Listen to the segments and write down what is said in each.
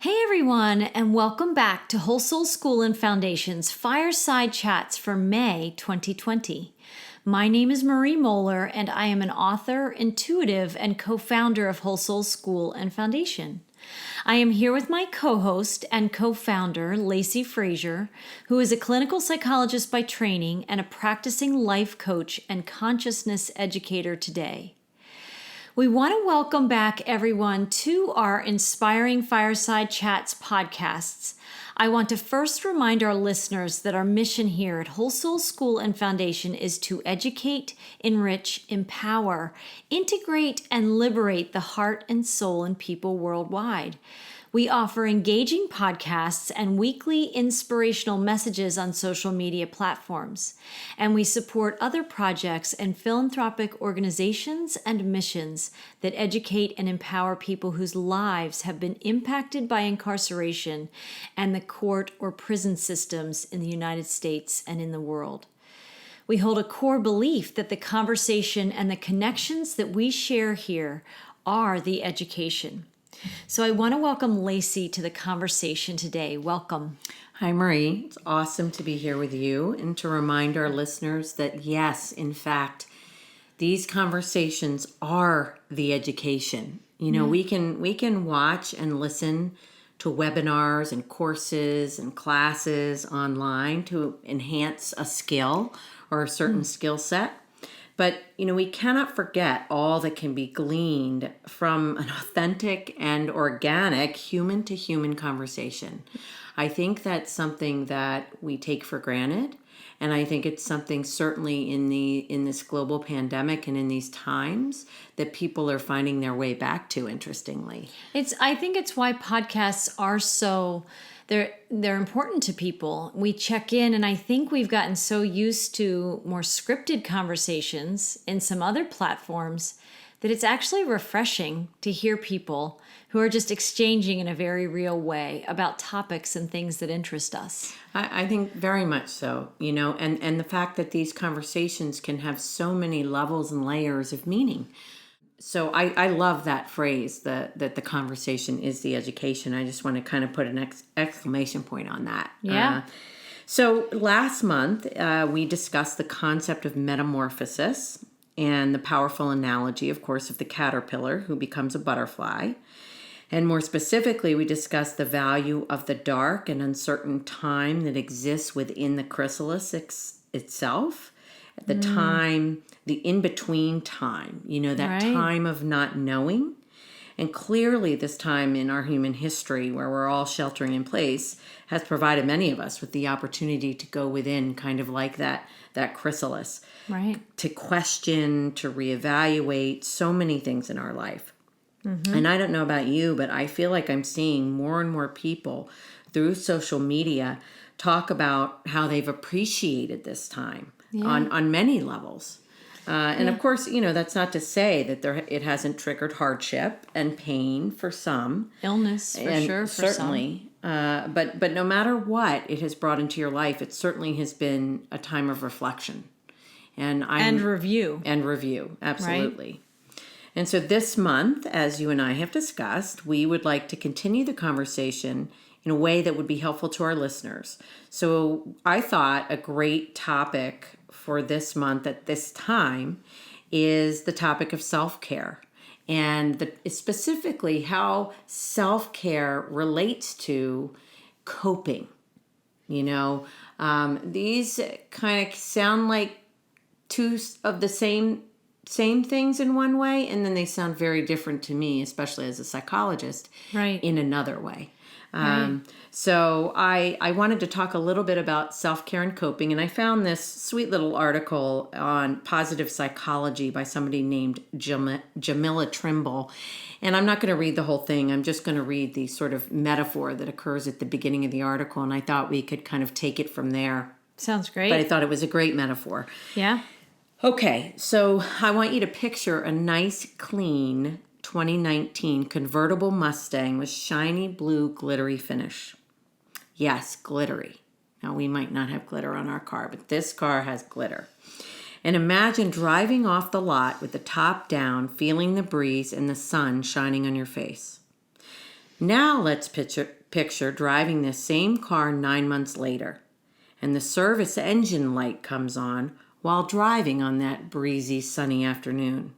Hey everyone, and welcome back to Whole Soul School and Foundation's Fireside Chats for May 2020. My name is Marie Mohler, and I am an author, intuitive, and co-founder of Whole Soul School and Foundation. I am here with my co-host and co-founder, Lacy Frazer, who is a clinical psychologist by training and a practicing life coach and consciousness educator today. We want to welcome back everyone to our Inspiring Fireside Chats podcasts. I want to first remind our listeners that our mission here at Whole Soul School and Foundation is to educate, enrich, empower, integrate, and liberate the heart and soul in people worldwide. We offer engaging podcasts and weekly inspirational messages on social media platforms. And we support other projects and philanthropic organizations and missions that educate and empower people whose lives have been impacted by incarceration and the court or prison systems in the United States and in the world. We hold a core belief that the conversation and the connections that we share here are the education. So I want to welcome Lacy to the conversation today. Welcome. Hi, Marie. It's awesome to be here with you and to remind our listeners that yes, in fact, these conversations are the education. We can watch and listen to webinars and courses and classes online to enhance a skill or a certain skill set. But, we cannot forget all that can be gleaned from an authentic and organic human-to-human conversation. I think that's something that we take for granted. And I think it's something certainly in this global pandemic and in these times that people are finding their way back to, interestingly. I think it's why podcasts are so... They're important to people. We check in, and I think we've gotten so used to more scripted conversations in some other platforms that it's actually refreshing to hear people who are just exchanging in a very real way about topics and things that interest us. I think very much so, and the fact that these conversations can have so many levels and layers of meaning. So I love that phrase, that the conversation is the education. I just want to kind of put an exclamation point on that. Yeah. So last month, we discussed the concept of metamorphosis and the powerful analogy, of course, of the caterpillar who becomes a butterfly. And more specifically, we discussed the value of the dark and uncertain time that exists within the chrysalis itself. At the time, the in-between time, that Right. time of not knowing. And clearly this time in our human history where we're all sheltering in place has provided many of us with the opportunity to go within, kind of like that chrysalis. Right. To question, to reevaluate so many things in our life. Mm-hmm. And I don't know about you, but I feel like I'm seeing more and more people through social media talk about how they've appreciated this time. Yeah. On many levels. And of course, that's not to say that it hasn't triggered hardship and pain for some. Illness, for sure, for certainly. Some. But no matter what it has brought into your life, it certainly has been a time of reflection. And review. And review, absolutely. Right? And so this month, as you and I have discussed, we would like to continue the conversation in a way that would be helpful to our listeners. So I thought a great topic for this month at this time is the topic of self-care and specifically how self-care relates to coping. These kind of sound like two of the same things in one way, and then they sound very different to me, especially as a psychologist, right, in another way. Right. So I wanted to talk a little bit about self-care and coping, and I found this sweet little article on positive psychology by somebody named Jamila Trimble. And I'm not going to read the whole thing. I'm just going to read the sort of metaphor that occurs at the beginning of the article, and I thought we could kind of take it from there. Sounds great. But I thought it was a great metaphor. Yeah. Okay, so I want you to picture a nice, clean 2019 convertible Mustang with shiny blue glittery finish. Yes, glittery. Now, we might not have glitter on our car, but this car has glitter. And imagine driving off the lot with the top down, feeling the breeze and the sun shining on your face. Now let's picture driving this same car 9 months later, and the service engine light comes on while driving on that breezy, sunny afternoon.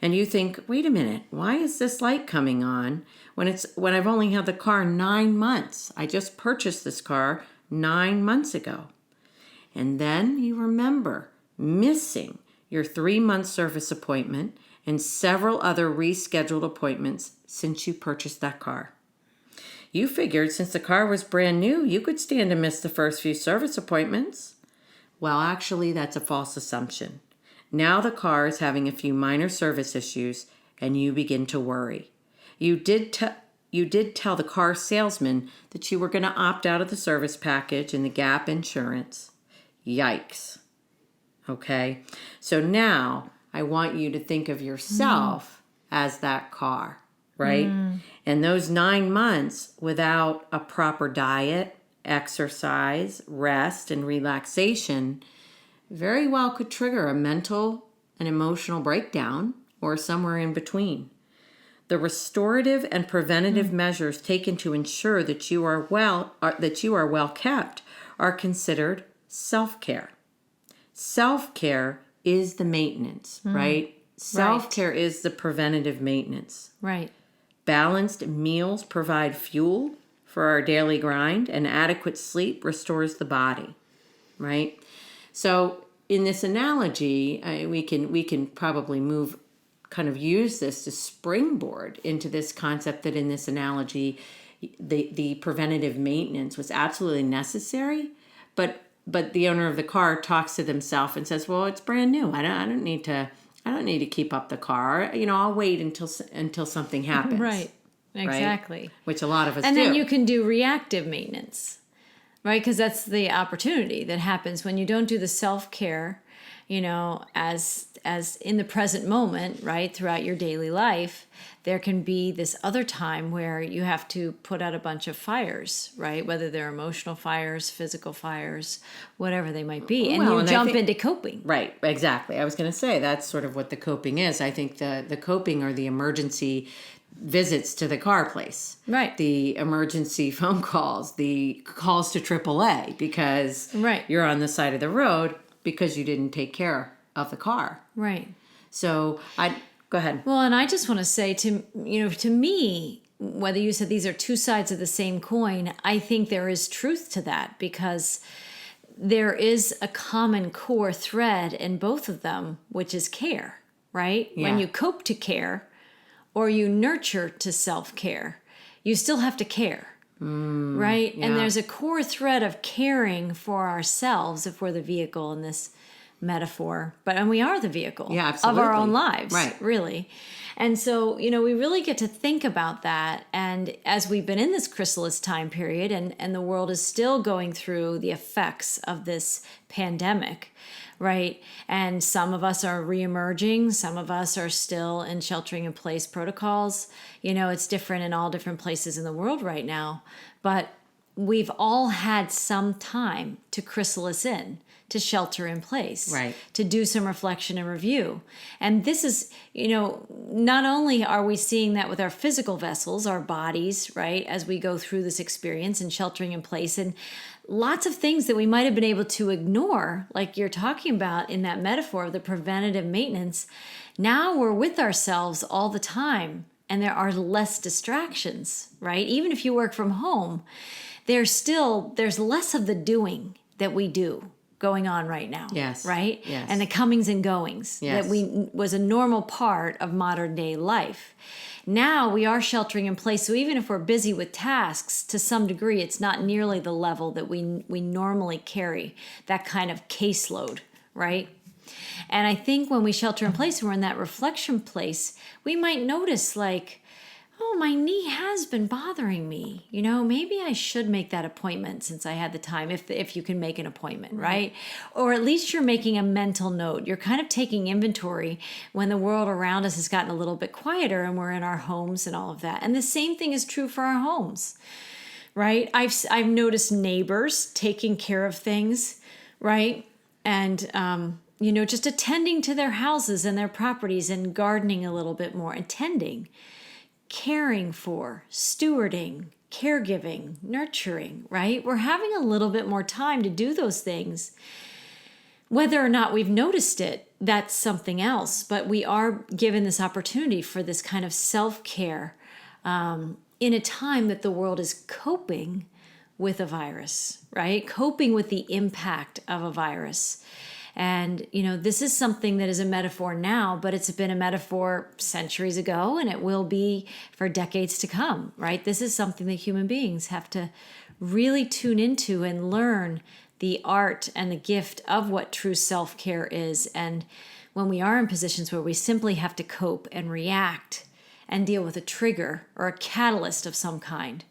And you think, wait a minute, why is this light coming on when I've only had the car 9 months? I just purchased this car 9 months ago. And then you remember missing your 3-month service appointment and several other rescheduled appointments since you purchased that car. You figured since the car was brand new, you could stand to miss the first few service appointments. Well, actually, that's a false assumption. Now the car is having a few minor service issues, and you begin to worry. You did tell the car salesman that you were going to opt out of the service package and the gap insurance. Yikes. Okay, so now I want you to think of yourself as that car, right? And those 9 months without a proper diet, exercise, rest, and relaxation very well could trigger a mental and emotional breakdown or somewhere in between. The restorative and preventative measures taken to ensure that you are well kept are considered self-care. Self-care is the maintenance, right? Self-care is the preventative maintenance. Right. Balanced meals provide fuel for our daily grind, and adequate sleep restores the body, right? So in this analogy, we can probably use this to springboard into this concept that in this analogy, the preventative maintenance was absolutely necessary, but the owner of the car talks to themselves and says, "Well, it's brand new. I don't need to keep up the car. I'll wait until something happens." Right. Exactly. Right? Which a lot of us do. And then you can do reactive maintenance, right? Because that's the opportunity that happens when you don't do the self-care, as in the present moment, right? Throughout your daily life, there can be this other time where you have to put out a bunch of fires, right? Whether they're emotional fires, physical fires, whatever they might be. And you jump into coping. Right, exactly. I was going to say that's sort of what the coping is. I think the coping are the emergency visits to the car place. Right. The emergency phone calls, the calls to AAA because you're on the side of the road because you didn't take care of the car. Right. So go ahead. Well, and I just want to say to me, whether you said these are two sides of the same coin, I think there is truth to that because there is a common core thread in both of them, which is care, right? Yeah. When you cope to care or you nurture to self-care, you still have to care, right? Yeah. And there's a core thread of caring for ourselves if we're the vehicle in this metaphor, and we are the vehicle of our own lives, right? Really. And so, we really get to think about that. And as we've been in this chrysalis time period and the world is still going through the effects of this pandemic, right? And some of us are reemerging. Some of us are still in sheltering in place protocols. It's different in all different places in the world right now. But we've all had some time to chrysalis in, to shelter in place, right? To do some reflection and review. And this is, not only are we seeing that with our physical vessels, our bodies, right, as we go through this experience and sheltering in place, and lots of things that we might have been able to ignore, like you're talking about in that metaphor of the preventative maintenance. Now we're with ourselves all the time, and there are less distractions, right? Even if you work from home, there's less of the doing that we do going on right now. Yes. Right? Yes. And the comings and goings that was a normal part of modern day life. Now we are sheltering in place. So even if we're busy with tasks, to some degree, it's not nearly the level that we normally carry, that kind of caseload, right? And I think when we shelter in place, we're in that reflection place, we might notice oh, my knee has been bothering me. Maybe I should make that appointment since I had the time, if you can make an appointment, right? Or at least you're making a mental note. You're kind of taking inventory when the world around us has gotten a little bit quieter and we're in our homes and all of that. And the same thing is true for our homes, right? I've noticed neighbors taking care of things, right? And, just attending to their houses and their properties and gardening a little bit more and tending. caring for, stewarding, caregiving, nurturing, right? We're having a little bit more time to do those things. Whether or not we've noticed it, that's something else. But we are given this opportunity for this kind of self-care in a time that the world is coping with a virus, right? Coping with the impact of a virus. And, this is something that is a metaphor now, but it's been a metaphor centuries ago, and it will be for decades to come, right? This is something that human beings have to really tune into and learn the art and the gift of what true self-care is. And when we are in positions where we simply have to cope and react and deal with a trigger or a catalyst of some kind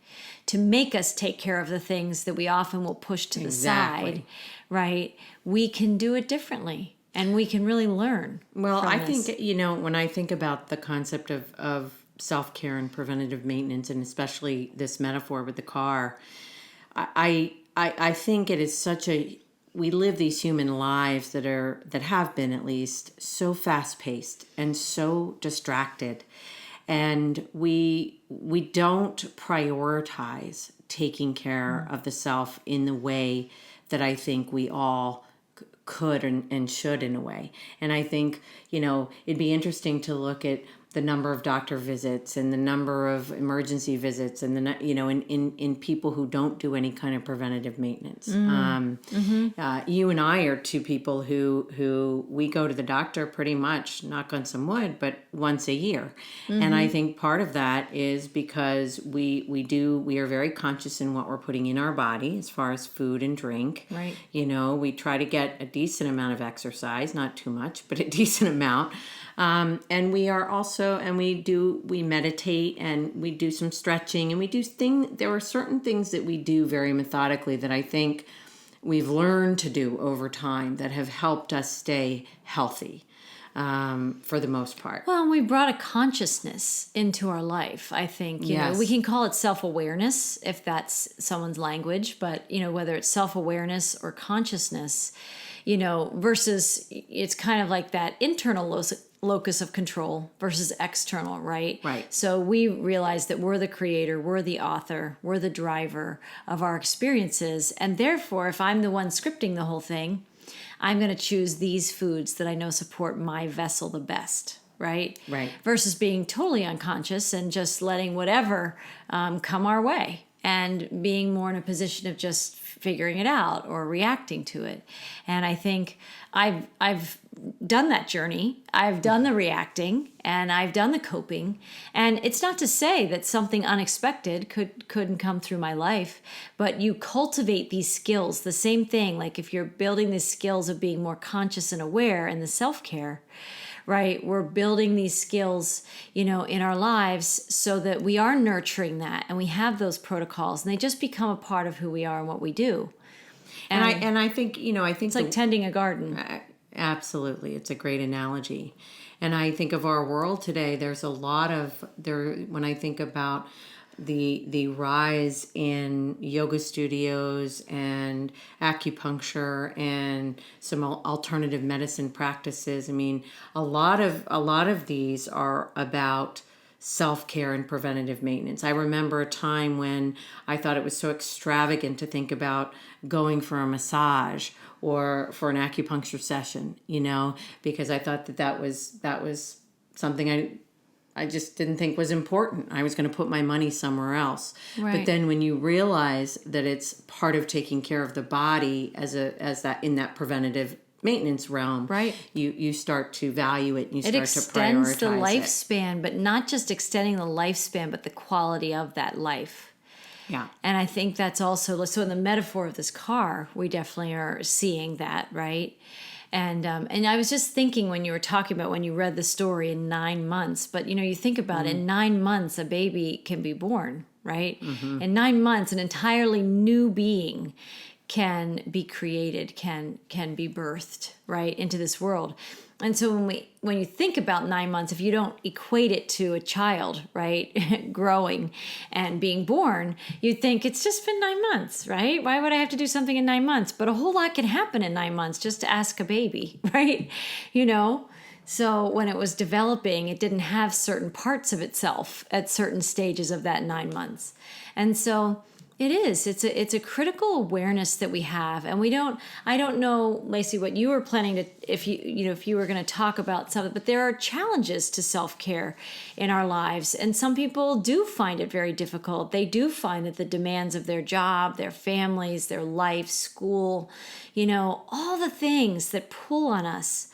to make us take care of the things that we often will push to the side, right? We can do it differently, and we can really learn. Well, I think, when I think about the concept of self-care and preventative maintenance, and especially this metaphor with the car, I think it is we live these human lives that have been, at least, so fast-paced and so distracted. And we don't prioritize taking care of the self in the way that I think we all could and should, in a way. And I think, it'd be interesting to look at the number of doctor visits and the number of emergency visits and in people who don't do any kind of preventative maintenance. You and I are two people who we go to the doctor pretty much, knock on some wood, but once a year. And I think part of that is because we are very conscious in what we're putting in our body as far as food and drink. Right. We try to get a decent amount of exercise, not too much, but a decent amount. And we are also, we meditate and we do some stretching and there are certain things that we do very methodically that I think we've learned to do over time that have helped us stay healthy, for the most part. Well, we brought a consciousness into our life, I think. Yes. We can call it self-awareness if that's someone's language, but, whether it's self-awareness or consciousness, versus it's kind of like that internal locus of control versus external, right? Right. So we realize that we're the creator, we're the author, we're the driver of our experiences. And therefore, if I'm the one scripting the whole thing, I'm going to choose these foods that I know support my vessel the best, right? Right. Versus being totally unconscious and just letting whatever come our way and being more in a position of just figuring it out or reacting to it. And I think I've done that journey. I've done the reacting and I've done the coping. And it's not to say that something unexpected couldn't come through my life, but you cultivate these skills. The same thing, like if you're building these skills of being more conscious and aware in the self-care, right? We're building these skills, in our lives so that we are nurturing that and we have those protocols and they just become a part of who we are and what we do. And I think, it's like tending a garden. Absolutely. It's a great analogy. And I think of our world today, there's a lot when I think about the rise in yoga studios and acupuncture and some alternative medicine practices. I mean, a lot of these are about self-care and preventative maintenance. I remember a time when I thought it was so extravagant to think about going for a massage or for an acupuncture session, because I thought that was something I just didn't think was important. I was going to put my money somewhere else. Right. But then when you realize that it's part of taking care of the body as that in that preventative maintenance realm, right? You start to value it and you start to prioritize it. It extends the lifespan, but not just extending the lifespan, but the quality of that life. Yeah. And I think that's also, so in the metaphor of this car, we definitely are seeing that, right? And I was just thinking when you were talking about when you read the story in 9 months, but you think about it, in 9 months, a baby can be born, right? Mm-hmm. In 9 months, an entirely new being can be created, can be birthed, right, into this world. And so when you think about 9 months, if you don't equate it to a child, right, growing and being born, you'd think it's just been 9 months, right? Why would I have to do something in 9 months? But a whole lot can happen in 9 months, just to ask a baby, right? So when it was developing, it didn't have certain parts of itself at certain stages of that 9 months. And so it's a critical awareness that we have. And I don't know, Lacy, what you were planning to, if you were going to talk about something, but there are challenges to self-care in our lives. And some people do find it very difficult. They do find that the demands of their job, their families, their life, school, all the things that pull on us.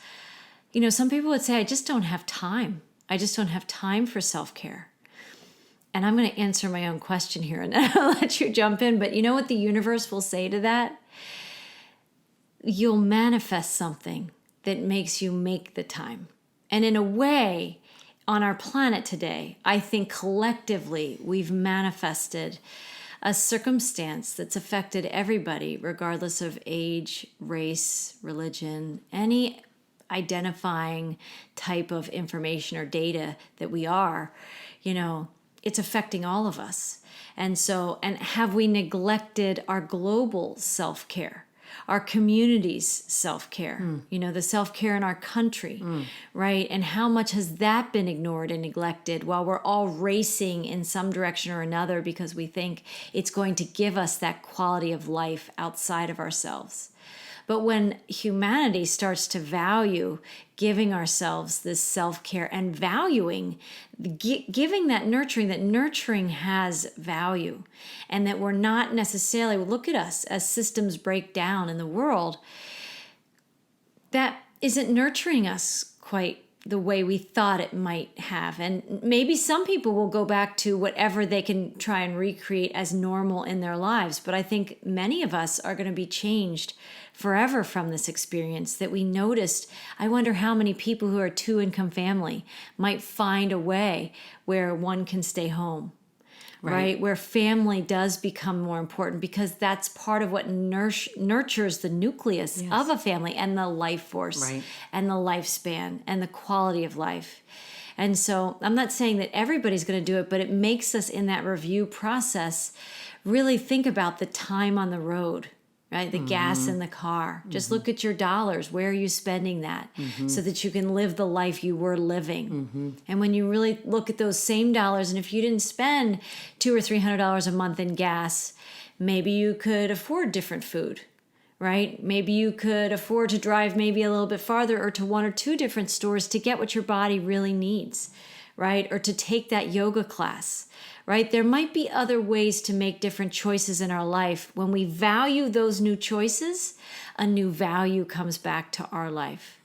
Some people would say, I just don't have time. I just don't have time for self-care. And I'm going to answer my own question here and then I'll let you jump in. But you know what the universe will say to that? You'll manifest something that makes you make the time. And in a way, on our planet today, I think collectively we've manifested a circumstance that's affected everybody, regardless of age, race, religion, any identifying type of information or data that we are, it's affecting all of us. And have we neglected our global self-care, our community's self-care, the self-care in our country, right? And how much has that been ignored and neglected while we're all racing in some direction or another because we think it's going to give us that quality of life outside of ourselves. But when humanity starts to value giving ourselves this self-care and valuing, giving that nurturing has value, and that we're not necessarily, look at us as systems break down in the world, that isn't nurturing us quite the way we thought it might have. And maybe some people will go back to whatever they can try and recreate as normal in their lives. But I think many of us are going to be changed forever from this experience that we noticed. I wonder how many people who are two-income family might find a way where one can stay home. Right? Where family does become more important, because that's part of what nurtures the nucleus of a family and the life force and the lifespan and the quality of life. And so I'm not saying that everybody's going to do it, but it makes us in that review process really think about the time on the road, right? The gas in the car. Just look at your dollars. Where are you spending that so that you can live the life you were living? And when you really look at those same dollars, and if you didn't spend $200 or $300 a month in gas, maybe you could afford different food, right? Maybe you could afford to drive maybe a little bit farther or to one or two different stores to get what your body really needs, right? Or to take that yoga class. Right? There might be other ways to make different choices in our life. When we value those new choices, a new value comes back to our life.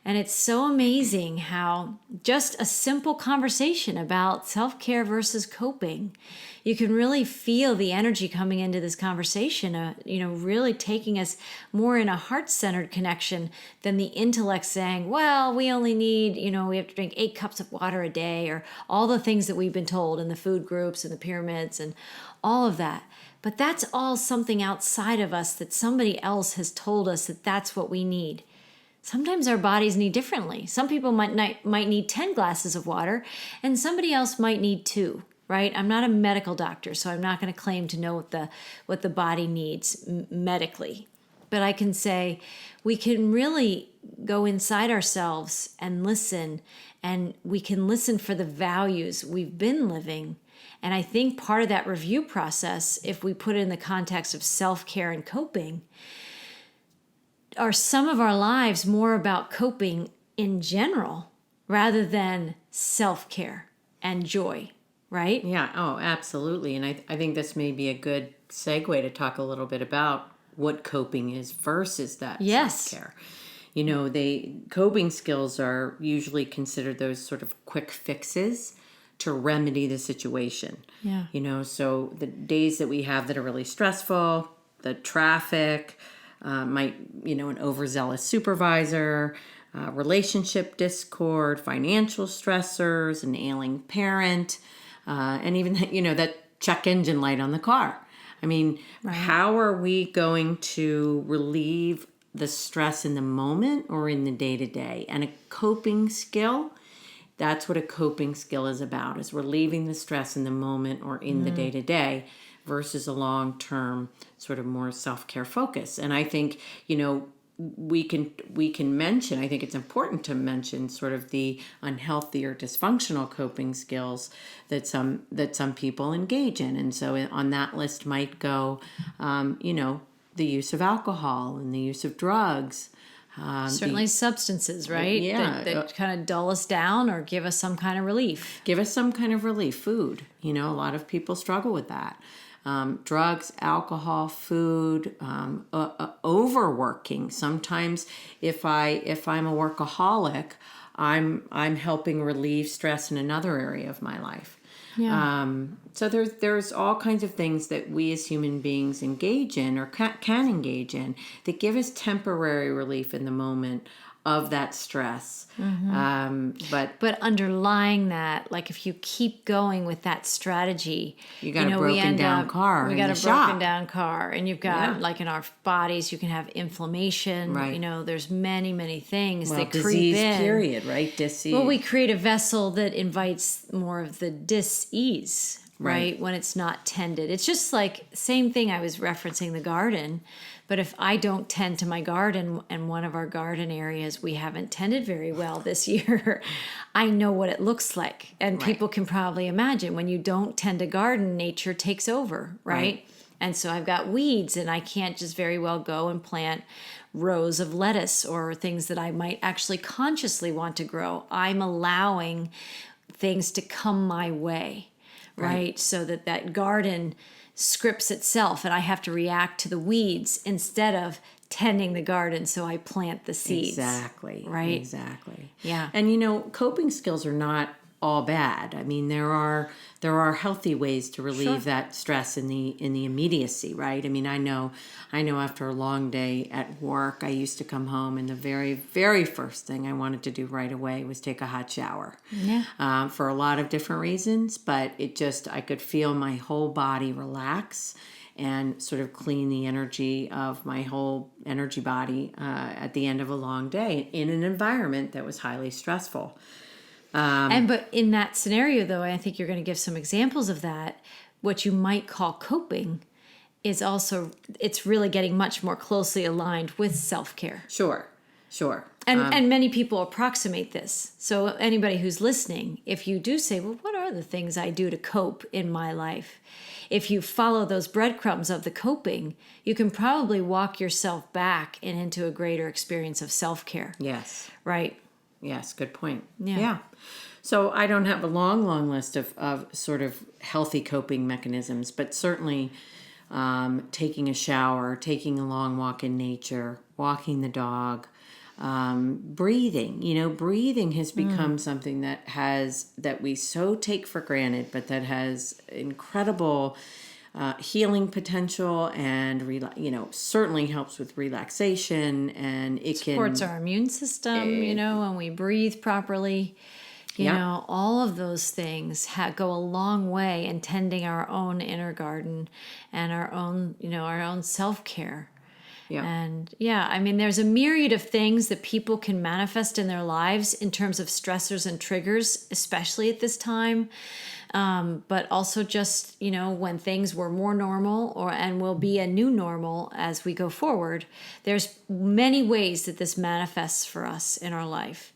And it's so amazing how just a simple conversation about self-care versus coping, you can really feel the energy coming into this conversation, really taking us more in a heart-centered connection than the intellect saying, well, we only need, we have to drink 8 cups of water a day, or all the things that we've been told in the food groups and the pyramids and all of that. But that's all something outside of us that somebody else has told us that that's what we need. Sometimes our bodies need differently. Some people might need 10 glasses of water, and somebody else might need 2, right? I'm not a medical doctor, so I'm not going to claim to know what the body needs medically. But I can say we can really go inside ourselves and listen, and we can listen for the values we've been living. And I think part of that review process, if we put it in the context of self-care and coping, are some of our lives more about coping in general rather than self-care and joy, right? Yeah. Oh, absolutely. And I think this may be a good segue to talk a little bit about what coping is versus that self-care. Coping skills are usually considered those sort of quick fixes to remedy the situation. Yeah. So the days that we have that are really stressful, the traffic, an overzealous supervisor, relationship discord, financial stressors, an ailing parent, and even that check engine light on the car. I mean, how are we going to relieve the stress in the moment or in the day-to-day? And a coping skill, that's what a coping skill is about, is relieving the stress in the moment or in the day-to-day versus a long-term sort of more self-care focus. And I think, we can mention, I think it's important to mention sort of the unhealthy or dysfunctional coping skills that some people engage in. And so on that list might go, the use of alcohol and the use of drugs. Certainly substances, right? Yeah. That kind of dull us down or give us some kind of relief. Give us some kind of relief. Food. A lot of people struggle with that. Drugs, alcohol, food, overworking. Sometimes if I'm a workaholic, I'm helping relieve stress in another area of my life. Yeah. So there's all kinds of things that we as human beings engage in or can engage in that give us temporary relief in the moment of that stress. But underlying that, like if you keep going with that strategy, you got a broken down car. We got a broken down car, and you've got like in our bodies, you can have inflammation. Right. There's many things that creep disease, in. period, right? Disease. Well, we create a vessel that invites more of the dis-ease, right? When it's not tended. It's just like, same thing I was referencing the garden. But if I don't tend to my garden, and one of our garden areas we haven't tended very well this year, I know what it looks like. And people can probably imagine when you don't tend a garden, nature takes over, right? And so I've got weeds, and I can't just very well go and plant rows of lettuce or things that I might actually consciously want to grow. I'm allowing things to come my way, right? So that garden scripts itself, and I have to react to the weeds instead of tending the garden, so I plant the seeds. Exactly. Right? Exactly. Yeah. And coping skills are not all bad. I mean, there are healthy ways to relieve that stress in the immediacy, right? I mean, I know after a long day at work, I used to come home and the very, very first thing I wanted to do right away was take a hot shower. Yeah. For a lot of different reasons, but I could feel my whole body relax and sort of clean the energy of my whole energy body at the end of a long day in an environment that was highly stressful. But in that scenario, though, I think you're going to give some examples of that. What you might call coping is also, it's really getting much more closely aligned with self-care. Sure. And many people approximate this. So anybody who's listening, if you do say, well, what are the things I do to cope in my life? If you follow those breadcrumbs of the coping, you can probably walk yourself back and into a greater experience of self-care. Yes. Right? Yes, good point. Yeah. So I don't have a long list of sort of healthy coping mechanisms, but certainly taking a shower, taking a long walk in nature, walking the dog, breathing. Breathing has become something that we so take for granted, but that has incredible healing potential and certainly helps with relaxation, and it supports our immune system. When we breathe properly. All of those things go a long way in tending our own inner garden and our own self-care. Yeah. And I mean, there's a myriad of things that people can manifest in their lives in terms of stressors and triggers, especially at this time. But also just, when things were more normal and will be a new normal as we go forward, there's many ways that this manifests for us in our life.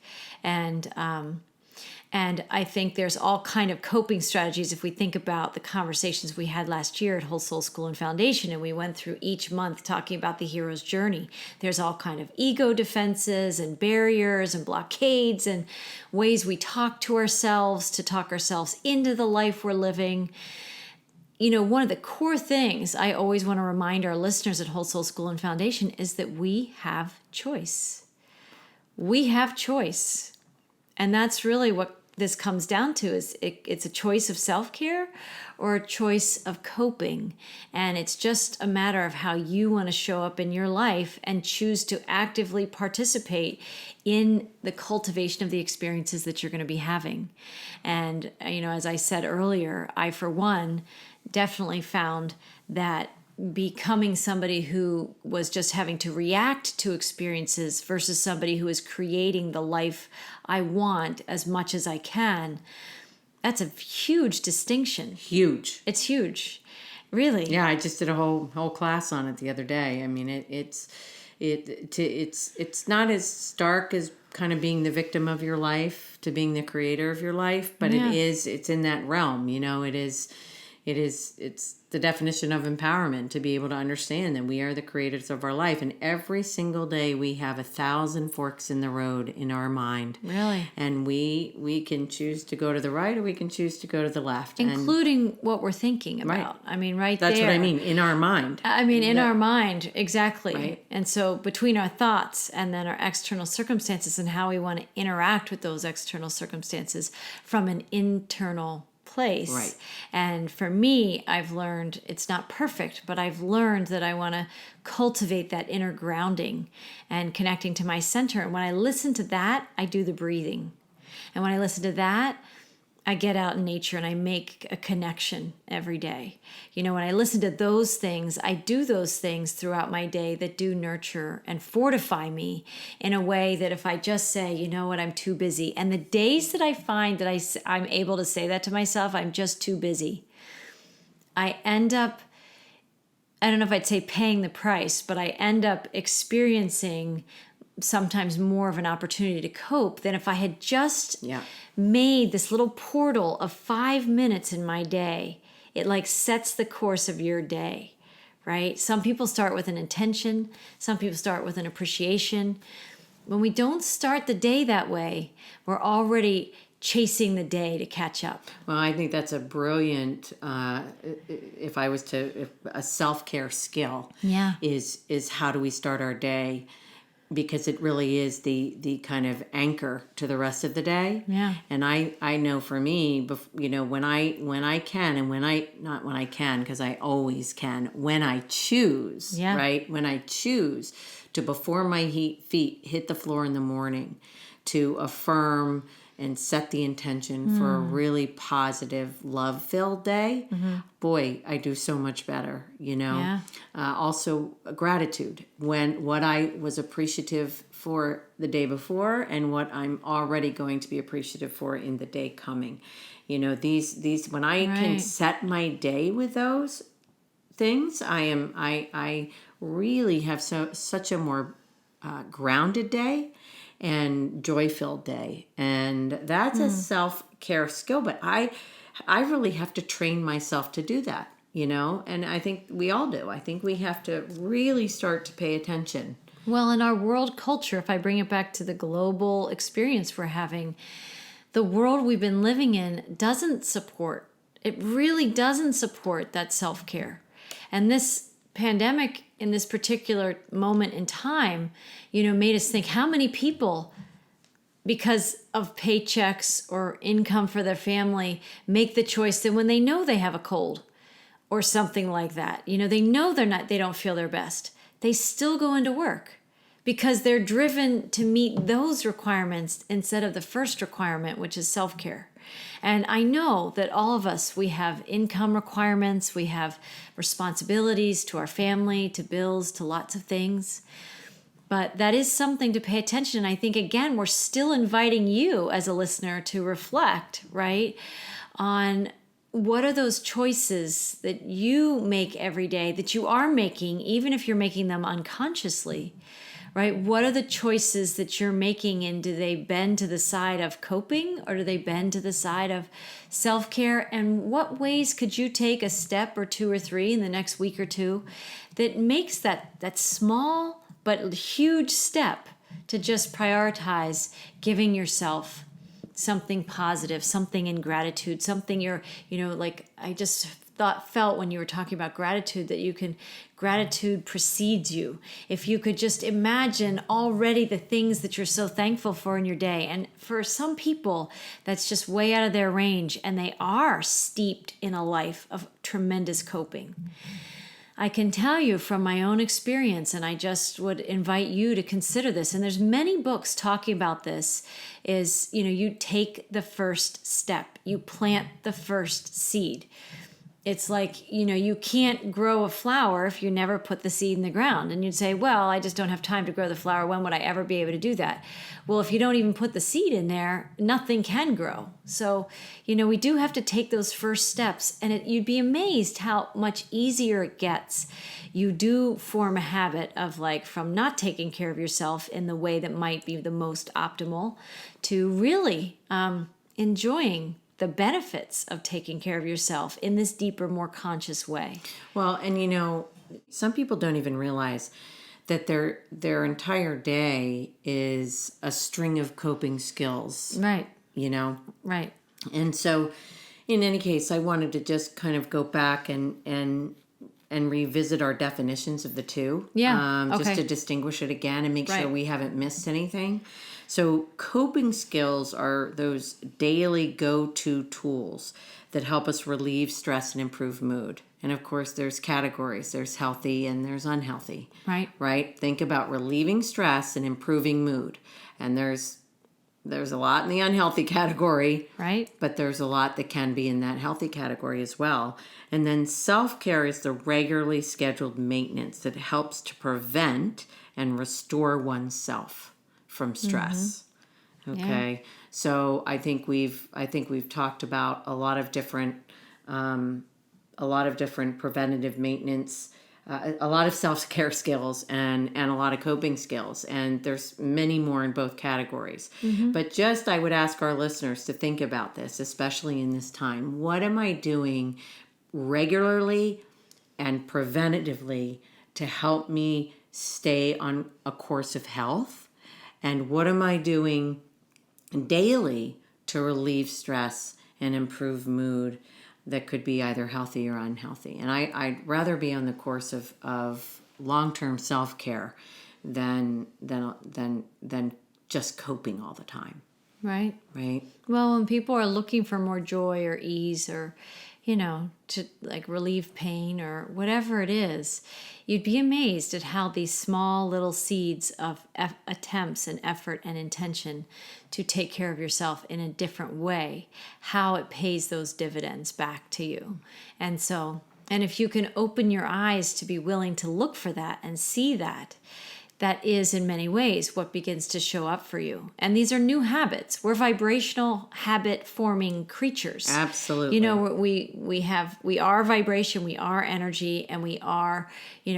And I think there's all kind of coping strategies. If we think about the conversations we had last year at Whole Soul School and Foundation, and we went through each month talking about the hero's journey, there's all kind of ego defenses and barriers and blockades and ways we talk to ourselves to talk ourselves into the life we're living. One of the core things I always want to remind our listeners at Whole Soul School and Foundation is that we have choice. We have choice. And that's really what this comes down to, is it's a choice of self-care or a choice of coping. And it's just a matter of how you want to show up in your life and choose to actively participate in the cultivation of the experiences that you're going to be having. And, as I said earlier, I, for one, definitely found that becoming somebody who was just having to react to experiences versus somebody who is creating the life I want as much as I can, that's a huge distinction. Huge. It's huge. Really. Yeah, I just did a whole class on it the other day. I mean, It's not as stark as kind of being the victim of your life to being the creator of your life, but it's in that realm, it's the definition of empowerment to be able to understand that we are the creators of our life. And every single day we have 1,000 forks in the road in our mind. Really? And we can choose to go to the right or we can choose to go to the left. Including what we're thinking about. I mean, That's what I mean, in our mind. I mean, in our mind, exactly. Right. And so between our thoughts and then our external circumstances and how we want to interact with those external circumstances from an internal place. Right. And for me, I've learned it's not perfect, but I've learned that I want to cultivate that inner grounding and connecting to my center. And when I listen to that, I do the breathing. And when I listen to that, I get out in nature and I make a connection every day. When I listen to those things, I do those things throughout my day that do nurture and fortify me in a way that if I just say, you know what, I'm too busy. And the days that I find that I'm able to say that to myself, I'm just too busy, I end up, I don't know if I'd say paying the price, but I end up experiencing sometimes more of an opportunity to cope than if I had just made this little portal of 5 minutes in my day. It like sets the course of your day, right? Some people start with an intention. Some people start with an appreciation. When we don't start the day that way, we're already chasing the day to catch up. Well, I think that's a brilliant, if a self-care skill is how do we start our day? Because it really is the kind of anchor to the rest of the day. Yeah. And I know for me, when I can, and not when I can, because I always can, when I choose, right? When I choose to, before my feet hit the floor in the morning, to affirm and set the intention for a really positive, love-filled day, boy, I do so much better, Also, gratitude. What I was appreciative for the day before and what I'm already going to be appreciative for in the day coming. These when I can set my day with those things, I really have such a more grounded day and joy-filled day. And that's a self-care skill, but I really have to train myself to do that, and I think we all do. I think we have to really start to pay attention. Well, in our world culture, if I bring it back to the global experience we're having, the world we've been living in really doesn't support that self-care. And this pandemic in this particular moment in time, made us think how many people, because of paychecks or income for their family, make the choice that when they know they have a cold or something like that, they know they don't feel their best, they still go into work because they're driven to meet those requirements instead of the first requirement, which is self-care. And I know that all of us, we have income requirements, we have responsibilities to our family, to bills, to lots of things. But that is something to pay attention. And I think, again, we're still inviting you as a listener to reflect, right, on what are those choices that you make every day, that you are making, even if you're making them unconsciously, right? What are the choices that you're making, and do they bend to the side of coping or do they bend to the side of self-care? And what ways could you take a step or two or three in the next week or two that makes that small but huge step to just prioritize giving yourself something positive, something in gratitude, something I just felt when you were talking about gratitude, that gratitude precedes you. If you could just imagine already the things that you're so thankful for in your day. And for some people, that's just way out of their range, and they are steeped in a life of tremendous coping. I can tell you from my own experience, and I just would invite you to consider this, and there's many books talking about this, is, you take the first step, you plant the first seed. it's like, you can't grow a flower if you never put the seed in the ground. And you'd say, well, I just don't have time to grow the flower. When would I ever be able to do that? Well, if you don't even put the seed in there, nothing can grow. So, we do have to take those first steps, and you'd be amazed how much easier it gets. You do form a habit of from not taking care of yourself in the way that might be the most optimal to really enjoying the benefits of taking care of yourself in this deeper, more conscious way. Well, and some people don't even realize that their entire day is a string of coping skills. Right. Right. And so in any case, I wanted to just kind of go back and revisit our definitions of the two. Yeah. Okay. Just to distinguish it again and make sure we haven't missed anything. So coping skills are those daily go-to tools that help us relieve stress and improve mood. And of course, there's categories. There's healthy and there's unhealthy. Right? Think about relieving stress and improving mood. And there's a lot in the unhealthy category. Right. But there's a lot that can be in that healthy category as well. And then self-care is the regularly scheduled maintenance that helps to prevent and restore oneself from stress. Mm-hmm. Okay. Yeah. So I think we've talked about a lot of different preventative maintenance, a lot of self-care skills and a lot of coping skills. And there's many more in both categories. Mm-hmm. But I would ask our listeners to think about this, especially in this time. What am I doing regularly and preventatively to help me stay on a course of health? And what am I doing daily to relieve stress and improve mood that could be either healthy or unhealthy? And I'd rather be on the course of long-term self-care than just coping all the time. Right. Right. Well, when people are looking for more joy or ease or, to relieve pain or whatever it is, you'd be amazed at how these small little seeds of attempts and effort and intention to take care of yourself in a different way, how it pays those dividends back to you. And if you can open your eyes to be willing to look for that and see that is in many ways what begins to show up for you. And these are new habits. We're vibrational habit forming creatures. Absolutely. We are vibration, we are energy, and we are,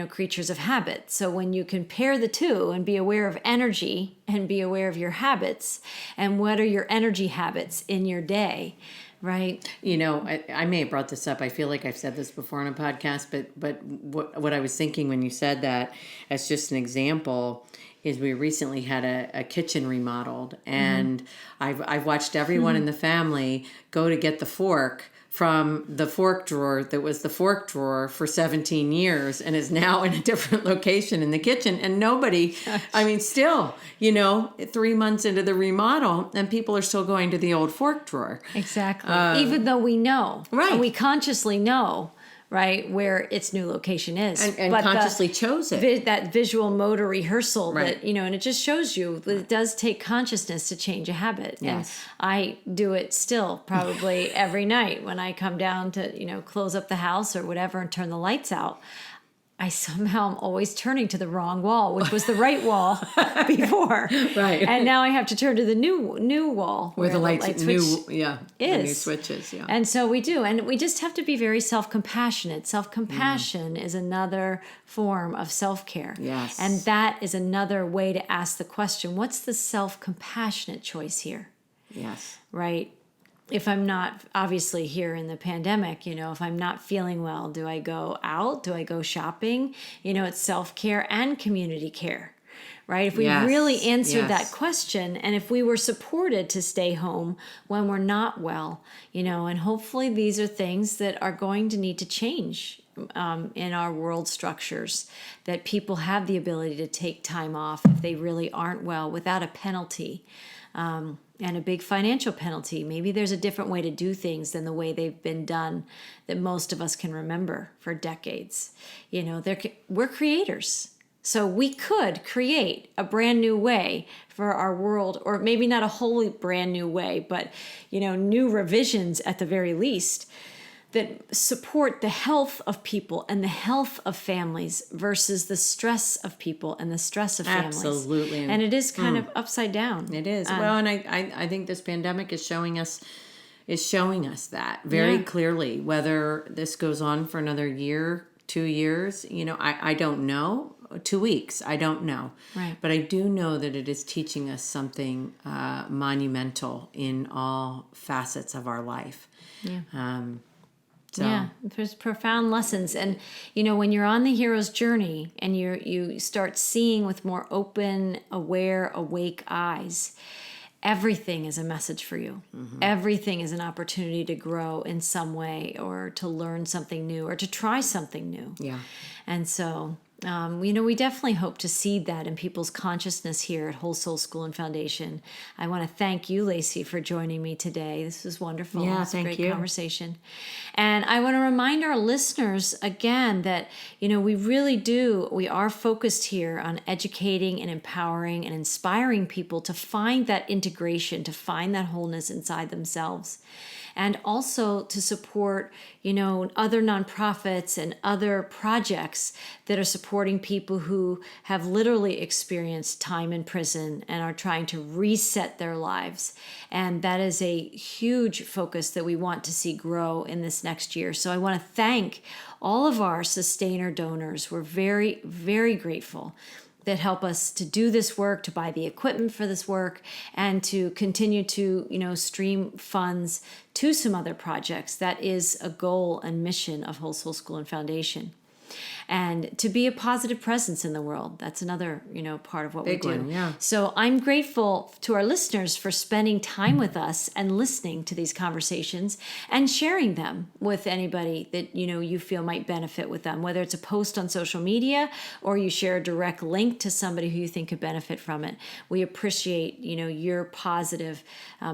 creatures of habit. So when you can pair the two and be aware of energy and be aware of your habits and what are your energy habits in your day, right? I may have brought this up. I feel like I've said this before on a podcast, but what I was thinking when you said that, as just an example, is we recently had a kitchen remodeled, and I've watched everyone in the family go to get the fork from the fork drawer that was the fork drawer for 17 years and is now in a different location in the kitchen. And nobody, still, 3 months into the remodel and people are still going to the old fork drawer. Exactly. Even though we know, right. And we consciously know, right, where its new location is. And consciously chose it. That visual motor rehearsal that, and it just shows you that it does take consciousness to change a habit. Yes. And I do it still probably every night when I come down to, close up the house or whatever and turn the lights out. I somehow am always turning to the wrong wall, which was the right wall before. Right. And now I have to turn to the new wall where the light switch is. The new switches, yeah. And so we do. And we just have to be very self-compassionate. Self-compassion is another form of self-care. Yes. And that is another way to ask the question, what's the self-compassionate choice here? Yes. Right? If I'm not, obviously here in the pandemic, if I'm not feeling well, do I go out? Do I go shopping? It's self-care and community care, right? If we really answered that question, and if we were supported to stay home when we're not well, and hopefully these are things that are going to need to change in our world structures, that people have the ability to take time off if they really aren't well without a penalty. And a big financial penalty. Maybe there's a different way to do things than the way they've been done that most of us can remember for decades. We're creators. So we could create a brand new way for our world, or maybe not a wholly brand new way, but, new revisions at the very least that support the health of people and the health of families versus the stress of people and the stress of families. Absolutely. And it is kind of upside down. It is. Well, and I think this pandemic is showing us that very clearly. Whether this goes on for another year, 2 years, I don't know. 2 weeks, I don't know. Right. But I do know that it is teaching us something monumental in all facets of our life. Yeah. There's profound lessons. And, when you're on the hero's journey and you start seeing with more open, aware, awake eyes, everything is a message for you. Mm-hmm. Everything is an opportunity to grow in some way or to learn something new or to try something new. Yeah. And so... we definitely hope to seed that in people's consciousness here at Whole Soul School and Foundation. I want to thank you, Lacy, for joining me today. This was wonderful. Yeah, thank you. It was a great conversation. And I want to remind our listeners again that, we are focused here on educating and empowering and inspiring people to find that integration, to find that wholeness inside themselves. And also to support, other nonprofits and other projects that are supporting people who have literally experienced time in prison and are trying to reset their lives. And that is a huge focus that we want to see grow in this next year. So I want to thank all of our sustainer donors. We're very, very grateful that help us to do this work, to buy the equipment for this work, and to continue to, stream funds to some other projects. That is a goal and mission of Whole Soul School and Foundation. And to be a positive presence in the world. That's another, part of what we do. Yeah. So I'm grateful to our listeners for spending time with us and listening to these conversations and sharing them with anybody that, you feel might benefit with them, whether it's a post on social media or you share a direct link to somebody who you think could benefit from it. We appreciate, your positive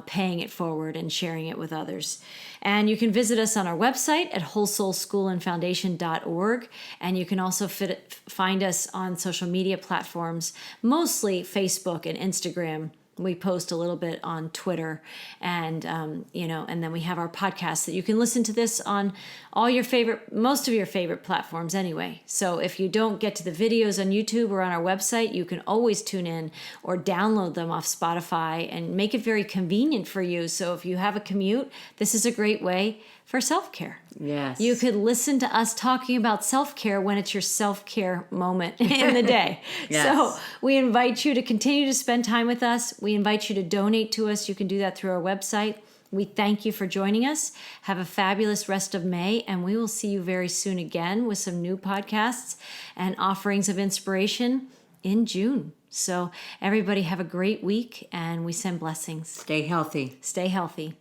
paying it forward and sharing it with others. And you can visit us on our website at wholesoulschoolandfoundation.org. And you can also find us on social media platforms, mostly Facebook and Instagram. We post a little bit on Twitter, and and then we have our podcast that you can listen to this on most of your favorite platforms anyway. So if you don't get to the videos on YouTube or on our website, you can always tune in or download them off Spotify and make it very convenient for you. So if you have a commute, this is a great way for self-care. Yes. You could listen to us talking about self-care when it's your self-care moment in the day. Yes. So we invite you to continue to spend time with us. We invite you to donate to us. You can do that through our website. We thank you for joining us. Have a fabulous rest of May, and we will see you very soon again with some new podcasts and offerings of inspiration in June. So everybody have a great week, and we send blessings. Stay healthy. Stay healthy.